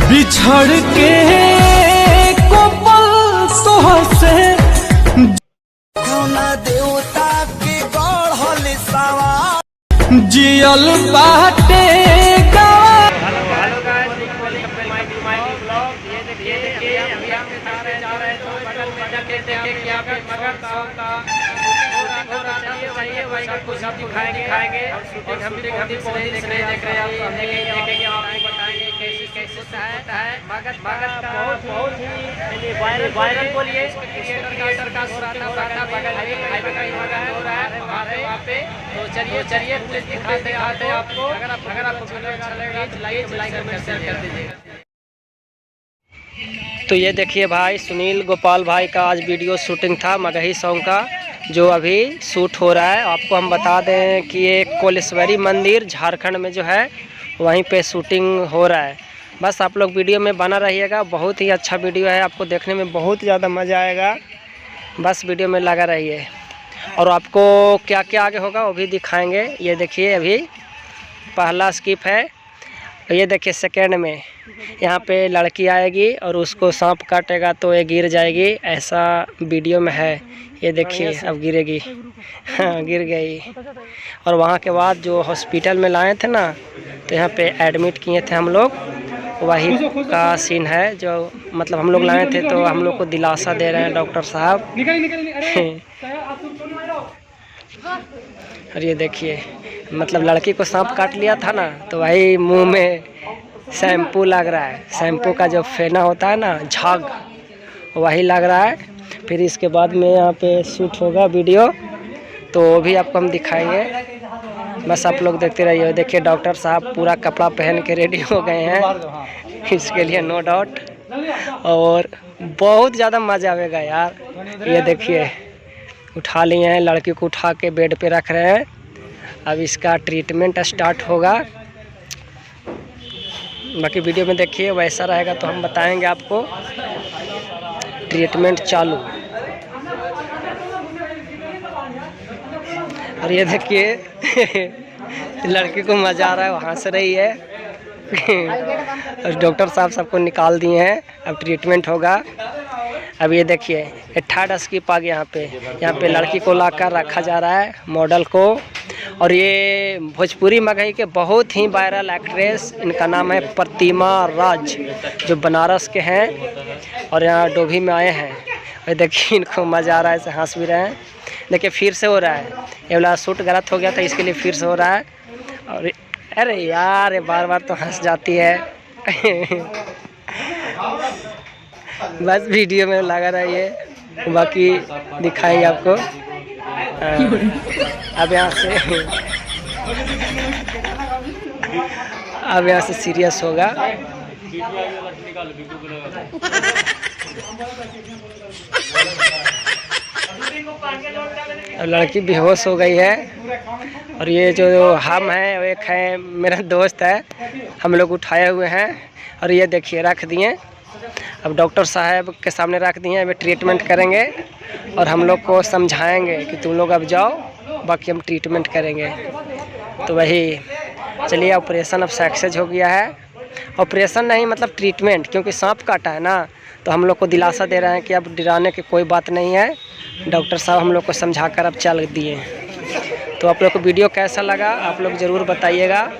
बिछड़ के कोपल सोहसे देवता के गढ़ल सवार जियल बाटे कुछ आप दिखाएंगे और हम भी देख रहे हैं आपको बताएंगे कैसे कैसे होता है मगध का बहुत ही वायरल बोलिए क्रिएटर का बगल हो रहा है वहाँ पे। तो चलिए दिखाते हैं आपको। अगर आपको वीडियो अच्छा लगे लाइक और शेयर कर दीजिएगा। तो ये देखिए भाई सुनील गोपाल भाई का आज वीडियो शूटिंग था मगही सॉन्ग का, जो अभी शूट हो रहा है। आपको हम बता दें कि ये कोलेश्वरी मंदिर झारखंड में जो है वहीं पे शूटिंग हो रहा है। बस आप लोग वीडियो में बना रहिएगा, बहुत ही अच्छा वीडियो है, आपको देखने में बहुत ज़्यादा मज़ा आएगा। बस वीडियो में लगा रहिए और आपको क्या क्या आगे होगा वो भी दिखाएंगे। ये देखिए अभी पहला स्किप है, ये देखिए सेकेंड में यहाँ पे लड़की आएगी और उसको सांप काटेगा तो ये गिर जाएगी, ऐसा वीडियो में है। ये देखिए अब गिरेगी, हाँ गिर गई। और वहाँ के बाद जो हॉस्पिटल में लाए थे ना, तो यहाँ पे एडमिट किए थे हम लोग, वही का सीन है। जो मतलब हम लोग लाए थे तो हम लोग को दिलासा दे रहे हैं डॉक्टर साहब। और ये देखिए मतलब लड़की को सांप काट लिया था ना, तो वही मुंह में शैम्पू लग रहा है, शैम्पू का जो फेना होता है ना, झाग, वही लग रहा है। फिर इसके बाद में यहाँ पे शूट होगा वीडियो, तो वो भी आपको हम दिखाएंगे। बस आप लोग देखते रहिए। देखिए डॉक्टर साहब पूरा कपड़ा पहन के रेडी हो गए हैं इसके लिए, नो डाउट, और बहुत ज़्यादा मज़ा आएगा यार। ये देखिए उठा लिए हैं, लड़की को उठा के बेड पे रख रहे हैं। अब इसका ट्रीटमेंट स्टार्ट होगा, बाकी वीडियो में देखिए वैसा रहेगा तो हम बताएंगे आपको। ट्रीटमेंट चालू। और ये देखिए लड़की को मज़ा आ रहा है, वहाँ से रही है और डॉक्टर साहब सबको निकाल दिए हैं, अब ट्रीटमेंट होगा। अब ये देखिए ये थर्ड स्किप आ गया। यहाँ पे लड़की को लाकर रखा जा रहा है, मॉडल को। और ये भोजपुरी मगही के बहुत ही वायरल एक्ट्रेस, इनका नाम है प्रतिमा राज, जो बनारस के हैं और यहाँ डोभी में आए हैं। और देखिए इनको मज़ा आ रहा है, ऐसे हंस भी रहे हैं। देखिए फिर से हो रहा है, ये वाला शूट गलत हो गया था, इसके लिए फिर से हो रहा है। और अरे यार ये बार बार तो हंस जाती है बस वीडियो में लगा रहिए, बाकी दिखाएंगे आपको। अब यहाँ से सीरियस होगा। अब लड़की बेहोश हो गई है। और ये जो हम हैं, वो एक है मेरा दोस्त है, हम लोग उठाए हुए हैं और ये देखिए रख दिए। अब डॉक्टर साहब के सामने रख दिए, अभी ट्रीटमेंट करेंगे और हम लोग को समझाएंगे कि तुम लोग अब जाओ, बाकी हम ट्रीटमेंट करेंगे। तो वही चलिए, ऑपरेशन अब सक्सेस हो गया है। ऑपरेशन नहीं मतलब ट्रीटमेंट, क्योंकि सांप काटा है ना, तो हम लोग को दिलासा दे रहे हैं कि अब डराने की कोई बात नहीं है। डॉक्टर साहब हम लोग को समझाकर अब चल दिए। तो आप लोग को वीडियो कैसा लगा आप लोग ज़रूर बताइएगा।